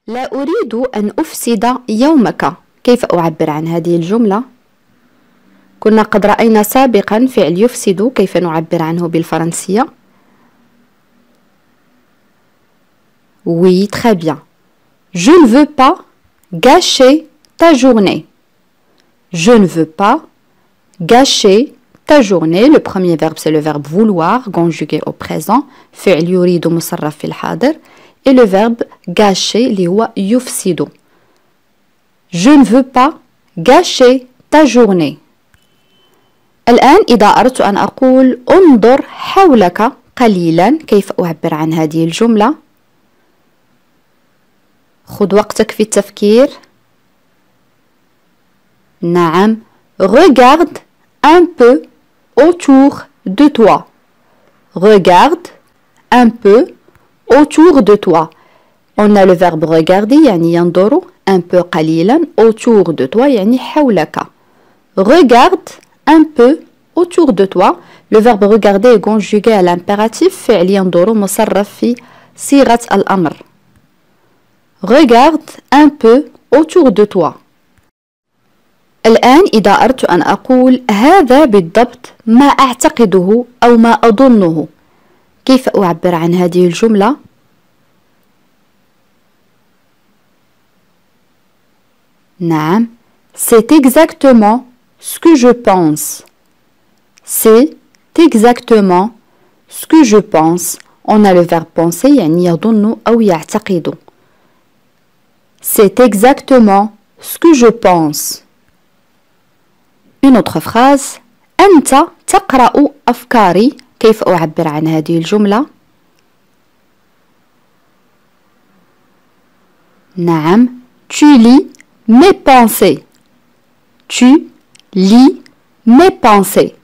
لا أريد أن أفسد يومك. كيف أعبر عن هذه الجملة؟ كنا قد رأينا سابقا فعل يفسد كيف نعبر عنه بالفرنسية. Oui, très bien. Je ne veux pas gâcher ta journée. Je ne veux pas gâcher ta journée. Le premier verbe, c'est le verbe vouloir, conjugué au présent. فعل يريد مصرف في الحاضر. Et le verbe gâcher, اللي هو يفسد. Je ne veux pas gâcher ta journée. الآن إذا أردت أن أقول انظر حولك قليلا، كيف أعبر عن هذه الجملة؟ خذ وقتك في التفكير. نعم. Regarde un peu autour de toi. Regarde un peu autour de toi. On a le verbe regarder يعني ينظر، un peu قليلا، autour de toi يعني حولك. Regarde un peu autour de toi. Le verbe regarder est conjugué à l'impératif فعل ينظر مصرف في صيغة الأمر. Regarde un peu autour de toi. الآن إذا أردت أن أقول هذا بالضبط ما أعتقده أو ما أظنه، كيف أعبر عن هذه الجملة؟ نعم. C'est exactement ce que je pense. C'est exactement ce que je pense. On a le verbe penser يعني يظن أو يعتقد. C'est exactement ce que je pense. Une autre phrase. أنت تقرأ أفكاري. كيف أعبر عن هذه الجملة؟ نعم. Tu lis mes pensées. Tu lis mes pensées.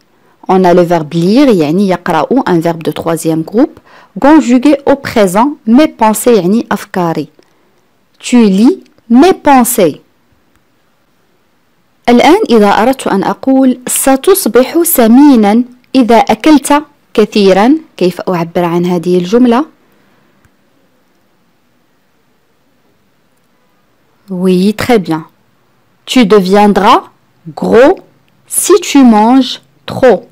On a le verbe lire يعني يقرأ un verbe de troisième groupe conjugué au présent. Mes pensées يعني أفكاري. Tu lis mes pensées. الآن إذا أردت أن أقول ستصبح سمينا إذا أكلت كثيرا، كيف أعبر عن هذه الجملة؟ Oui, très bien. Tu deviendras gros si tu manges trop.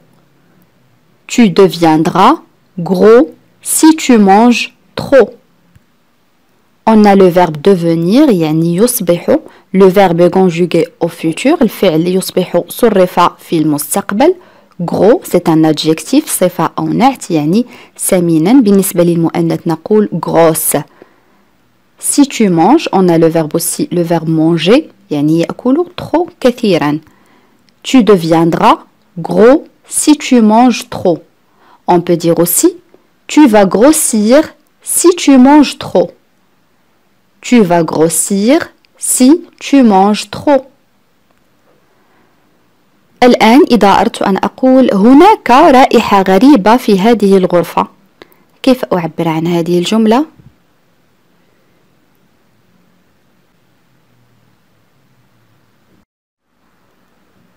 Tu deviendras gros si tu manges trop. On a le verbe devenir يعني يصبح. Le verbe est conjugué au futur. الفعل يصبح صرف في المستقبل. Gros c'est un adjectif صفة أو نعت يعني سمينا. بالنسبة للمؤنث نقول grosse. Si tu manges, on a le verbe aussi, le verbe manger يعني يأكل trop كثيرا. Tu deviendras gros si tu manges trop. On peut dire aussi tu vas grossir si tu manges trop. Tu vas grossir si tu manges trop. الآن إذا أردت أن أقول هناك رائحة غريبة في هذه الغرفة، كيف أعبر عن هذه الجملة؟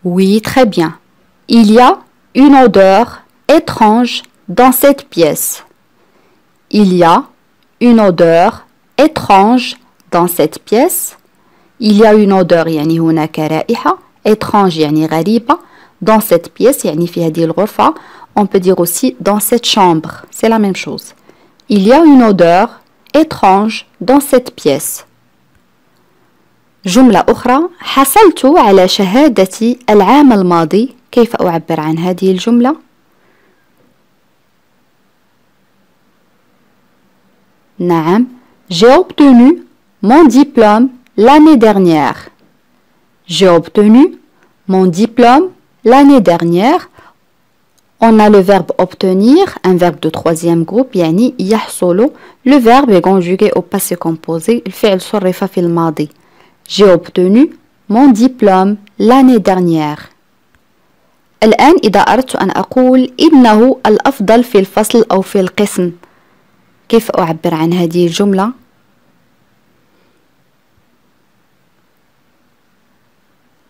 Oui, très bien. Il y a une odeur étrange dans cette pièce. Il y a une odeur étrange dans cette pièce. Il y a une odeur يعني هناك رائحة. Étrange يعني غريبة. Dans cette pièce يعني في هذه الغرفة. On peut dire aussi dans cette chambre. C'est la même chose. Il y a une odeur étrange dans cette pièce. جملة أخرى. حصلت على شهادتي العام الماضي. كيف أعبر عن هذه الجملة؟ نعم. J'ai obtenu mon diplôme l'année dernière. J'ai obtenu mon diplôme l'année dernière. On a le verbe obtenir, un verbe de troisième groupe يعني يحصل. Le verbe est conjugué au passé composé. الفعل صرف في الماضي. J'ai obtenu mon diplôme l'année dernière. الآن إذا أردت أن أقول إنه الأفضل في الفصل أو في القسم، كيف أعبر عن هذه الجملة؟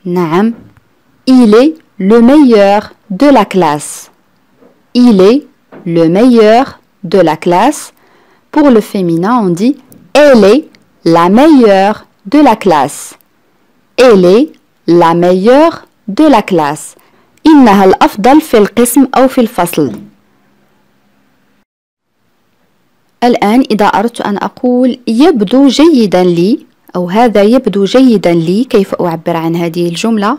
نعم. Il est le meilleur de la classe. Il est le meilleur de la classe. Pour le féminin, on dit elle est la meilleure de la classe. Elle est la meilleure de la classe. إنها الأفضل في القسم أو في الفصل. الآن إذا أردت أن أقول يبدو جيدا لي أو هذا يبدو جيدا لي، كيف أعبر عن هذه الجملة؟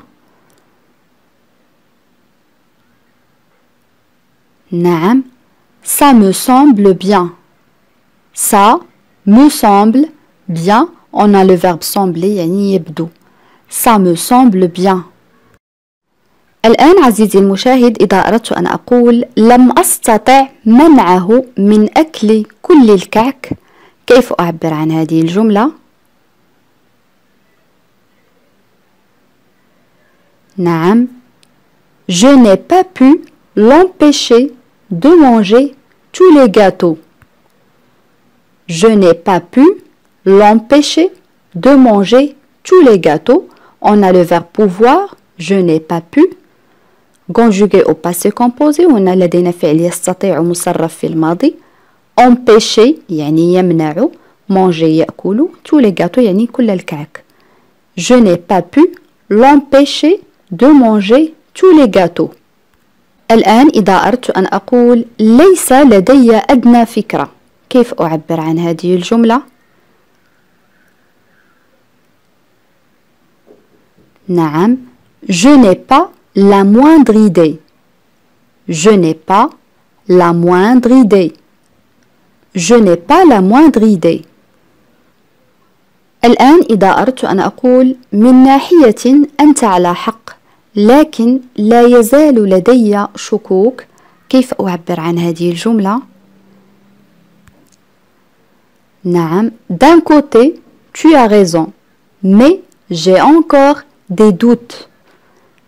نعم، ça me semble bien. Ça me semble bien. On a le verbe sembler يعني يبدو. Ça me semble bien. الآن عزيزي المشاهد إذا أردت أن أقول لم أستطع منعه من أكل كل الكعك، كيف أعبر عن هذه الجملة؟ نعم، je n'ai pas pu l'empêcher de manger tous les gâteaux. Je n'ai pas pu l'empêcher de manger tous les gâteaux. On a le verbe pouvoir, je n'ai pas pu. conjugué au passé composé، وهنا لدينا فعل يستطيع مصرف في الماضي. empêcher يعني يمنع، manger يأكل، tous les gâteaux يعني كل الكعك. Je n'ai pas pu l'empêcher de manger tous les gâteaux. الآن إذا أردت أن أقول ليس لدي أدنى فكرة، كيف أعبر عن هذه الجملة؟ نعم، je n'ai pas la moindre idée. Je n'ai pas la moindre idée. Je n'ai pas la moindre idée. الآن إذا أردت أن أقول من ناحية أنت على حق لكن لا يزال لدي شكوك، كيف أعبر عن هذه الجملة؟ نعم، d'un côté tu as raison mais j'ai encore des doutes.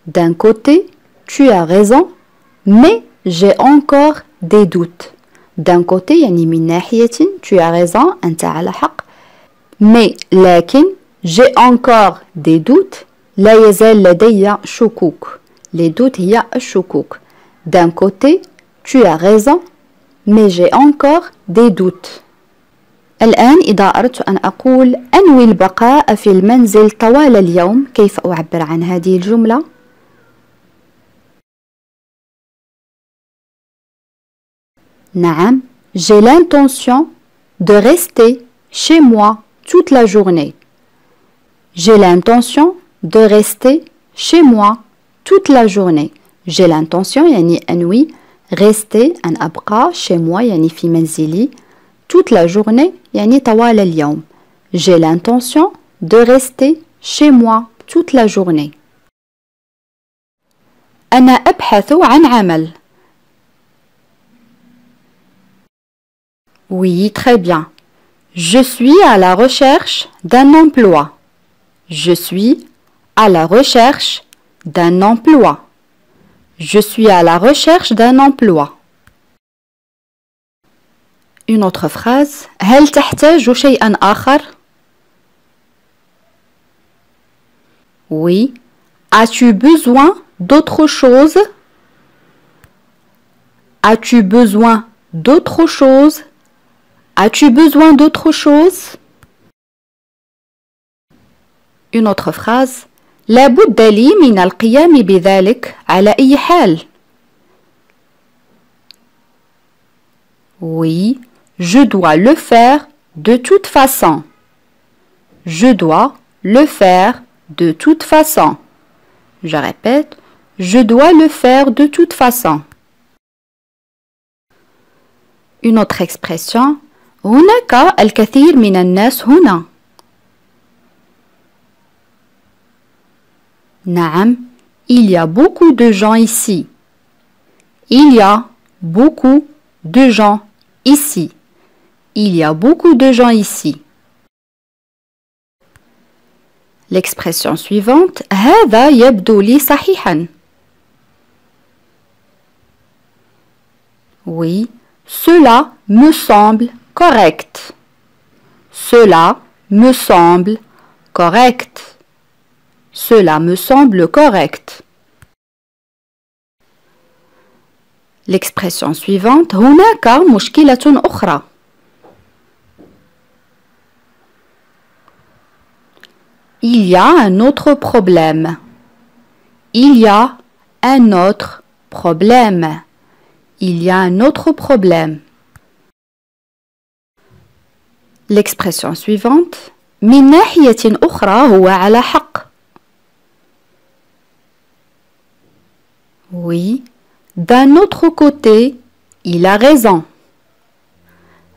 D'un côté tu as raison mais j'ai encore des doutes. d'un côté يعني من ناحية tu as raison أنت على حق mais لكن j'ai encore des doutes لا يزال لدي شكوك. les doutes هي الشكوك. d'un côté tu as raison mais j'ai encore des doutes. الآن إذا أردت أن أقول أنوي البقاء في المنزل طوال اليوم، كيف أعبر عن هذه الجملة؟ نعم، j'ai l'intention de rester chez moi toute la journée. J'ai l'intention de rester chez moi toute la journée. J'ai l'intention يعني أنوي، rester أن أبقى، chez moi يعني في منزلي، toute la journée يعني طوال اليوم. J'ai l'intention de rester chez moi toute la journée. أنا أبحث عن عمل. Oui, très bien. Je suis à la recherche d'un emploi. Je suis à la recherche d'un emploi. Je suis à la recherche d'un emploi. Une autre phrase. هل تحتاج شيئا آخر؟ Oui. As-tu besoin d'autre chose? As-tu besoin d'autre chose? As-tu besoin d'autre chose? Une autre phrase. لا بد لي من القيام بذلك على أي حال. Oui, je dois le faire de toute façon. Je dois le faire de toute façon. Je répète, je dois le faire de toute façon. Une autre expression. هناك الكثير من الناس هنا. نعم، il y a beaucoup de gens ici. Il y a beaucoup de gens ici. Il y a beaucoup de gens ici. L'expression suivante. هذا يبدو لي صحيحا. Oui, cela me semble correct. Cela me semble correct. Cela me semble correct. L'expression suivante. هناك مشكلة أخرى. Il y a un autre problème. Il y a un autre problème. Il y a un autre problème. L'expression suivante. من ناحية أخرى هو على حق. Oui. D'un autre côté, il a raison.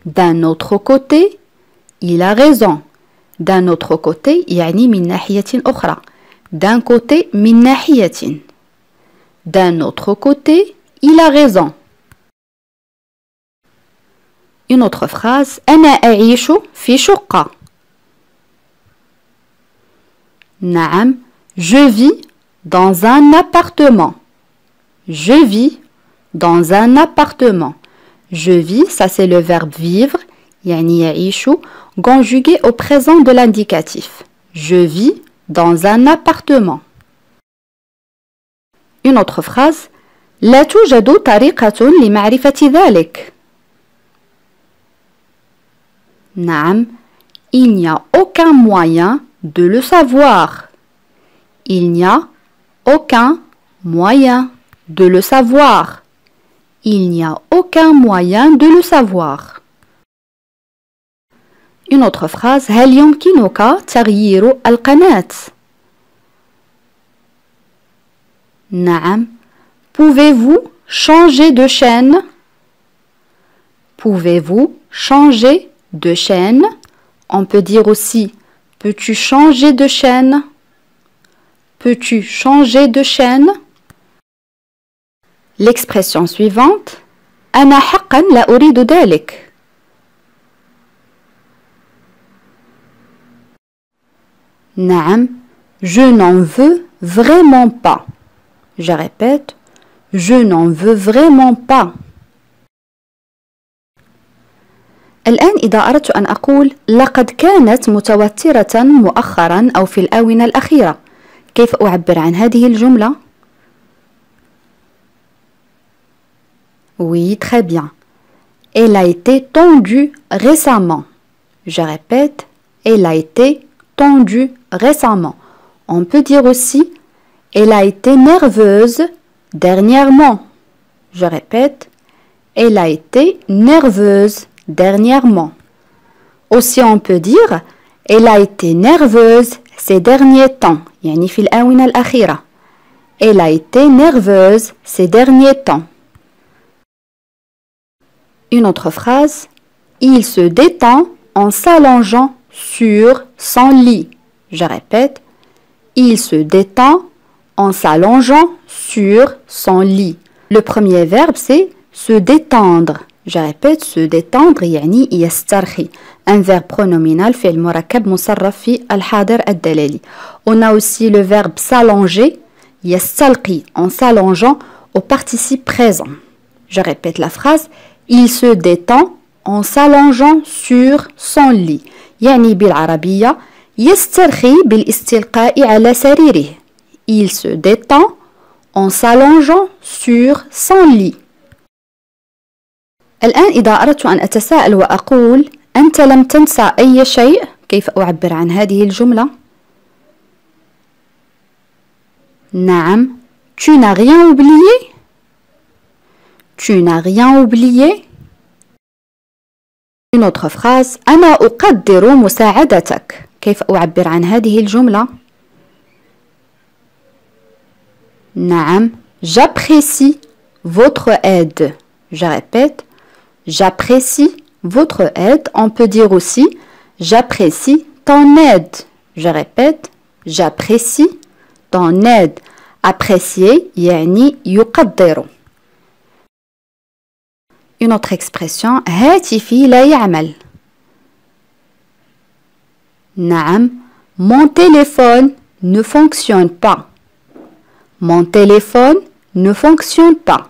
D'un autre côté, il a raison. D'un autre côté, يعني من ناحية أخرى. D'un côté, من ناحية. D'un autre côté, il a raison. Une autre phrase. أنا أعيش في شقة. نعم. Je vis dans un appartement. Je vis dans un appartement. Je vis, ça c'est le verbe vivre, يعني يعيش, conjugué au présent de l'indicatif. Je vis dans un appartement. Une autre phrase. لا توجد طريقة لمعرفة ذلك. نعم. Il n'y a aucun moyen de le savoir. Il n'y a aucun moyen de le savoir. Il n'y a aucun moyen de le savoir. Une autre phrase. هل يمكنك تغيير القناة؟ نعم. Pouvez-vous changer de chaîne? Pouvez-vous changer de chaîne? On peut dire aussi, peux-tu changer de chaîne? Peux-tu changer de chaîne? L'expression suivante. أنا حقا لا أريد ذلك. نعم. Je n'en veux vraiment pas. Je répète. Je n'en veux vraiment pas. الآن إذا أردت أن أقول لقد كانت متوترة مؤخرا أو في الآونة الأخيرة، كيف أعبر عن هذه الجملة؟ Oui, très bien. Elle a été tendue récemment. Je répète, elle a été tendue récemment. On peut dire aussi, elle a été nerveuse dernièrement. Je répète, elle a été nerveuse dernièrement. Aussi on peut dire, elle a été nerveuse ces derniers temps. يعني في الآونة الأخيرة. Elle a été nerveuse ces derniers temps. Une autre phrase. Il se détend en s'allongeant sur son lit. Je répète. Il se détend en s'allongeant sur son lit. Le premier verbe c'est se détendre. Je répète, se détendre يعني يسترخي. Un verbe pronominal فعل مركب مصرف في الحاضر الدلالي. On a aussi le verbe s'allonger. يستلقي en s'allongeant au participe présent. Je répète la phrase. Il se détend en s'allongeant sur son lit. يعني بالعربية يسترخي بالاستلقاء على سريره. Il se détend en s'allongeant sur son lit. الآن إذا أردت أن أتساءل وأقول أنت لم تنسى أي شيء، كيف أعبر عن هذه الجملة؟ نعم. Tu n'as rien oublié? Tu n'as rien oublié? Une autre phrase. أنا أقدر مساعدتك. كيف أعبر عن هذه الجملة؟ نعم. J'apprécie votre aide. Je répète. J'apprécie votre aide. On peut dire aussi j'apprécie ton aide. Je répète. J'apprécie ton aide. Apprécier يعني يقدر. Une autre expression. هاتفي لا يعمل. نعم. Mon téléphone ne fonctionne pas. Mon téléphone ne fonctionne pas.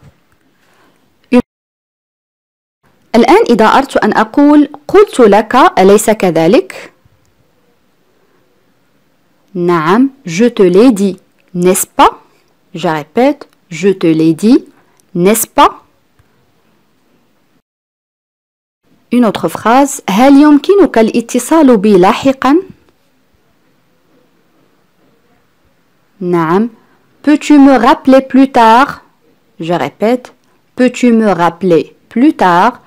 الآن إذا أردت أن أقول قلت لك أليس كذلك؟ نعم. Je te l'ai dit. N'est-ce pas? Je répète. Je te l'ai dit. N'est-ce pas? Une autre phrase. هل يمكنك الاتصال بي لاحقا؟ نعم. Peux-tu me rappeler plus tard? Je répète. Peux-tu me rappeler plus tard?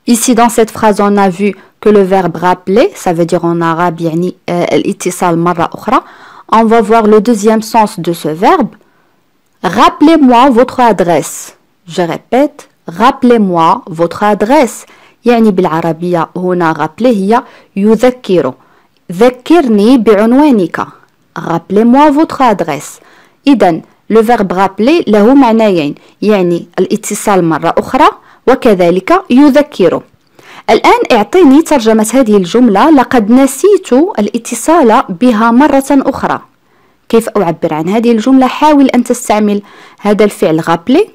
Ici, dans cette phrase, on a vu que le verbe rappeler, ça veut dire en arabe, يعني الاتصال مرة أخرى. On va voir le deuxième sens de ce verbe. Rappelez-moi votre adresse. Je répète. Rappelez-moi votre adresse. يعني بالعربية هنا rappeler هي يذكر. ذكرني بعنوانك. Rappelez-moi votre adresse. إذن le verbe rappeler له معنيين، يعني الاتصال مرة أخرى وكذلك يذكر. الآن اعطيني ترجمة هذه الجملة. لقد نسيت الاتصال بها مرة أخرى. كيف أعبر عن هذه الجملة؟ حاول أن تستعمل هذا الفعل rappeler.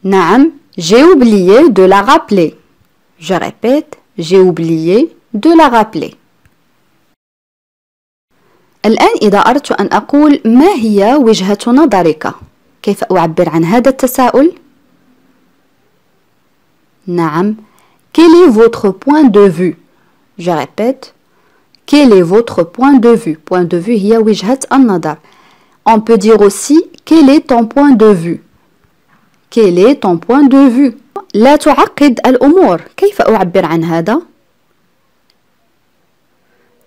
نعم. J'ai oublié de la rappeler. Je répète. J'ai oublié de la rappeler. الآن إذا أردت أن أقول ما هي وجهة نظرك؟ كيف أعبر عن هذا التساؤل؟ نعم. Quel est votre point de vue? Je répète. Quel est votre point de vue? Point de vue هي وجهة النظر. On peut dire aussi quel est ton point de vue? Quel est ton point de vue? لا تعقد الأمور. كيف أعبر عن هذا؟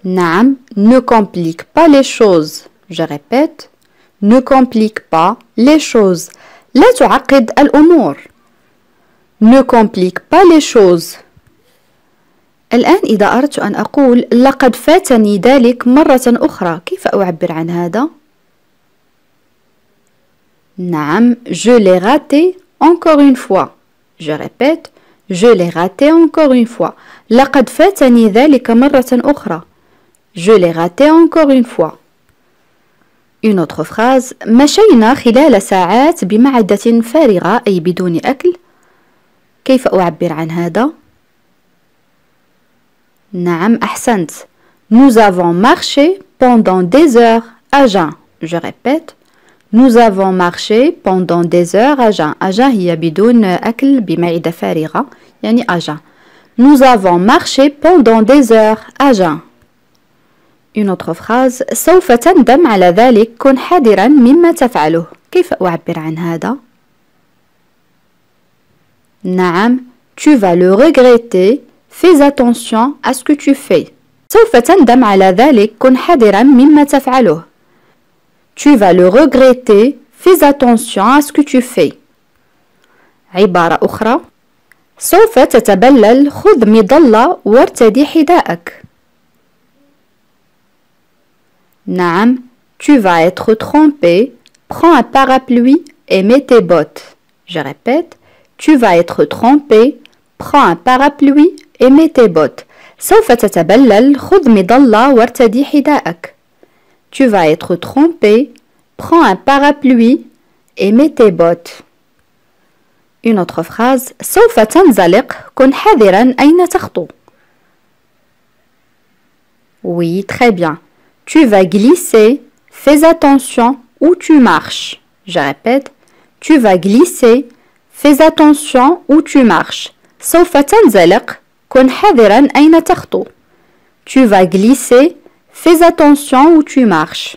نعم. Ne complique pas les choses. Je répète. Ne complique pas les choses. لا تعقد الأمور. Ne complique pas les choses. الآن إذا أردت أن أقول لقد فاتني ذلك مرة أخرى، كيف أعبر عن هذا؟ نعم. Je l'ai raté encore une fois. Je répète. Je l'ai raté encore une fois. لقد فاتني ذلك مرة أخرى. Je l'ai raté encore une fois. Une autre phrase. مشينا خلال ساعات بمعدة فارغة أي بدون أكل. كيف أعبر عن هذا؟ نعم أحسنت. Nous avons marché pendant des heures à jeun. Je répète. Nous avons marché pendant des heures à jeun. à jeun هي بدون أكل بمعدة فارغة يعني à jeun. Nous avons marché pendant des heures à jeun. Une autre phrase. سوف تندم على ذلك. كن حذرا مما تفعله. كيف أعبر عن هذا؟ نعم. Tu vas le regretter. Fais attention à ce que tu fais. سوف تندم على ذلك. كن حذرا مما تفعله. Tu vas le regretter. Fais attention à ce que tu fais. عبارة أخرى. سوف تتبلل. خذ مظلة وارتدي حذاءك. نعم. Tu vas être trempé. Prends un parapluie et mets tes bottes. Je répète. Tu vas être trempé. Prends un parapluie et mets tes bottes. سوف تتبلل. خذ مظلة وارتدي حذاءك. Tu vas être trempé. Prends un parapluie et mets tes bottes. Une autre phrase. سوف تنزلق. كن حذرا أين تخطو. Oui, très bien. Tu vas glisser. Fais attention où tu marches. Je répète. Tu vas glisser. Fais attention où tu marches. سوف تنزلق. كن حذرا أين تخطو. Tu vas glisser. Fais attention où tu marches.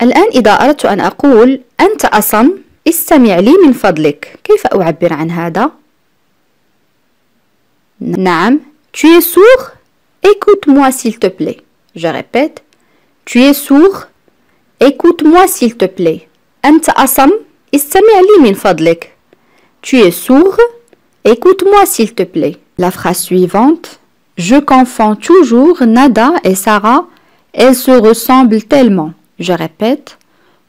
الآن إذا أردت أن أقول أنت أصم. استمع لي من فضلك. كيف أعبر عن هذا؟ نعم. Tu es sourd. Écoute-moi s'il te plaît. Je répète. Tu es sourd. Écoute-moi s'il te plaît. أنت أصم. استمع لي من فضلك. Tu es sourd. Écoute-moi s'il te plaît. La phrase suivante. Je confonds toujours Nada et Sarah. Elles se ressemblent tellement. Je répète.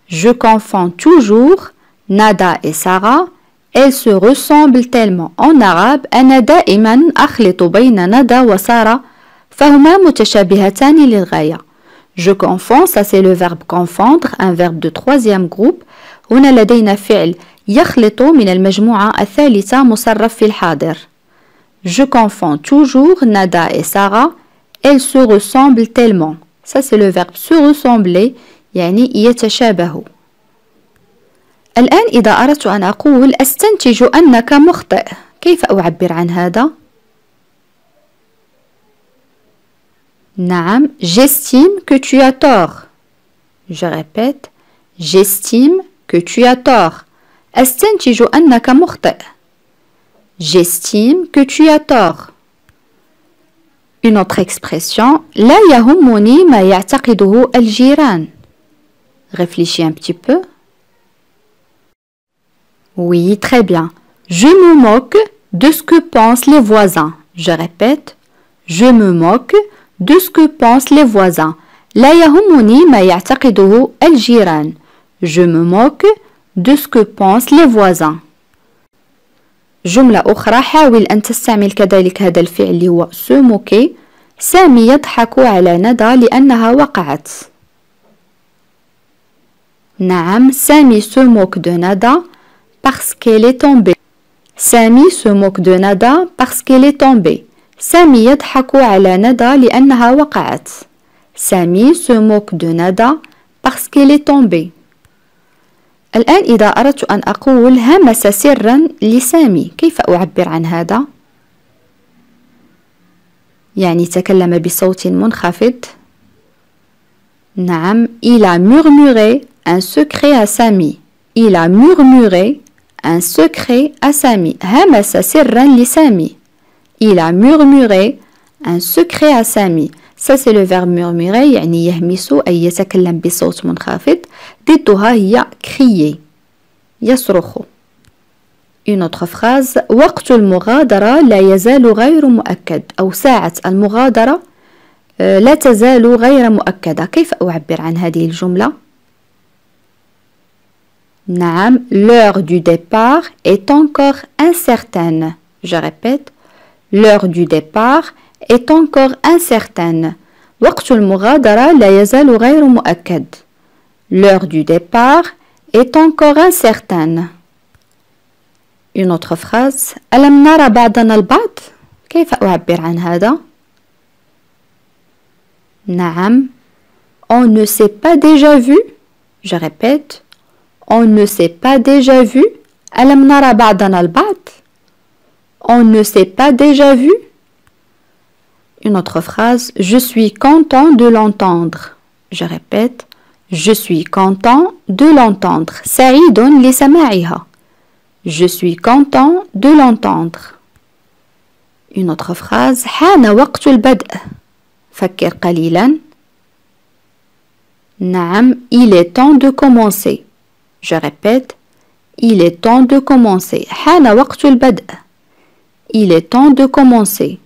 Je confonds toujours Nada et Sarah. Elles se ressemblent tellement. En arabe. أنا دائما أخلط بين ندى وسارة. فهما متشابهتان للغاية. Je confonds. Ça c'est le verbe confondre. Un verbe de troisième groupe. هنا لدينا فعل يخلط من المجموعة الثالثة مصرف في الحاضر. Je confonds toujours Nada et Sarah. Elles se ressemblent tellement. Ça c'est le verbe se ressembler يعني يتشابه. الآن إذا أردت أن أقول أستنتج أنك مخطئ. كيف أعبر عن هذا؟ نعم j'estime que tu as tort. Je répète j'estime que tu as tort. أستنتج أنك مخطئ. J'estime que tu as tort. Une autre expression لا يهمني ما يعتقده الجيران. Réfléchis un petit peu. Oui, très bien. Je me moque de ce que pensent les voisins. Je répète, je me moque de ce que pensent les voisins. لا يهمني ما يعتقده الجيران. Je me moque de ce que pensent les voisins. جملة أخرى حاول أن تستعمل كذلك هذا الفعل اللي هو se moquer. سامي يضحك على ندى لأنها وقعت. نعم سامي se moque de Nada parce qu'elle est tombée. سامي se moque de Nada parce qu'elle est tombée. سامي يضحك على ندى لأنها وقعت. سامي se moque de Nada parce qu'elle est tombée. الآن إذا أردت أن أقول همس سرا لسامي كيف أعبر عن هذا؟ يعني تكلم بصوت منخفض. نعم il a murmuré un secret à Sami. Il a murmuré un secret à Sami. همس سرا لسامي. Il a murmuré un secret à Sami. Ça c'est le verbe murmurer يعني يهمس أي يتكلم بصوت منخفض. ضدها هي crier يصرخ. Une autre phrase وقت المغادرة لا يزال غير مؤكد أو ساعة المغادرة لا تزال غير مؤكدة. كيف أعبر عن هذه الجملة؟ نعم l'heure du départ est encore incertaine. Je répète l'heure du départ est encore incertaine. وقت المغادرة لا يزال غير مؤكد. L'heure du départ est encore incertaine. Une autre phrase ألم نرى بعضنا البعض؟ كيف أعبر عن هذا؟ نعم on ne s'est pas déjà vu. Je répète on ne s'est pas déjà vu. ألم نرى بعضنا البعض؟ On ne s'est pas déjà vu. Une autre phrase je suis content de l'entendre. Je répète je suis content de l'entendre. سعيد لسماعها. Je suis content de l'entendre. Une autre phrase حان وقت البدء. فكر قليلا. نعم il est temps de commencer. Je répète il est temps de commencer. حان وقت البدء. Il est temps de commencer.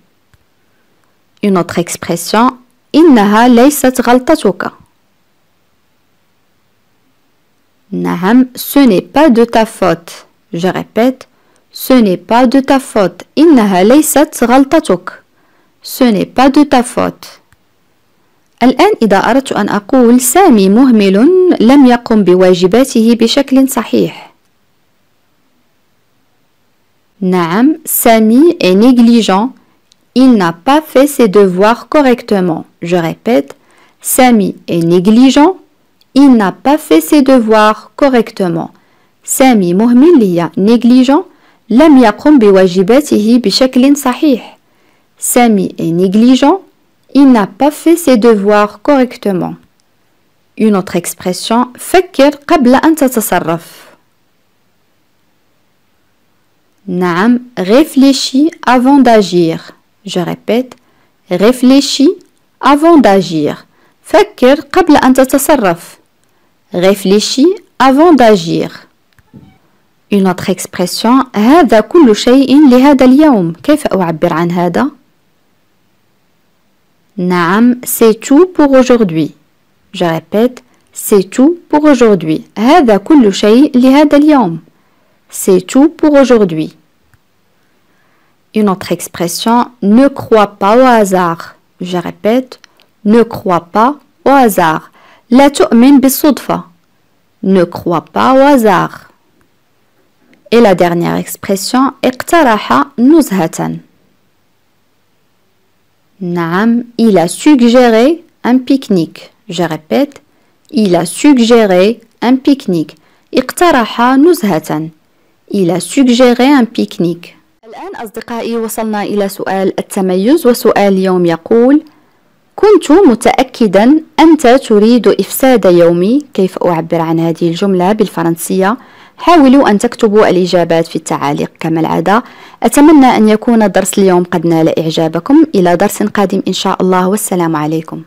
Une autre expression إنها ليست غلطتك. نعم ce n'est pas de ta faute. Je répète ce n'est pas de ta faute. إنها ليست غلطتك. Ce n'est pas de ta faute. الآن إذا أردت أن أقول سامي مهمل لم يقم بواجباته بشكل صحيح. نعم سامي est négligent. Il n'a pas fait ses devoirs correctement. Je répète سامي est négligent. Il n'a pas fait ses devoirs correctement. سامي مهمل هي négligent لم يقم بواجباته بشكل صحيح. سامي est négligent. Il n'a pas fait ses devoirs correctement. Une autre expression فكر قبل أن تتصرف. نعم réfléchis avant d'agir. Je répète réfléchis avant d'agir. فكر قبل أن تتصرف. Réfléchis avant d'agir. Une autre expression هذا كل شيء لهذا اليوم. كيف أعبر عن هذا؟ نعم c'est tout pour aujourd'hui. Je répète c'est tout pour aujourd'hui. هذا كل شيء لهذا اليوم. C'est tout pour aujourd'hui. Une autre expression ne crois pas au hasard. Je répète ne crois pas au hasard. لا تؤمن بالصدفة. Ne crois pas au hasard. Et la dernière expression اقترح نزهة. نعم il a suggéré un pique-nique. Je répète il a suggéré un pique-nique. اقترح نزهة. Il a suggéré un pique-nique. الآن أصدقائي وصلنا إلى سؤال التميز. وسؤال اليوم يقول كنت متأكدا أنت تريد إفساد يومي. كيف أعبر عن هذه الجملة بالفرنسية؟ حاولوا أن تكتبوا الإجابات في التعاليق كما العادة. أتمنى أن يكون درس اليوم قد نال إعجابكم. إلى درس قادم إن شاء الله، والسلام عليكم.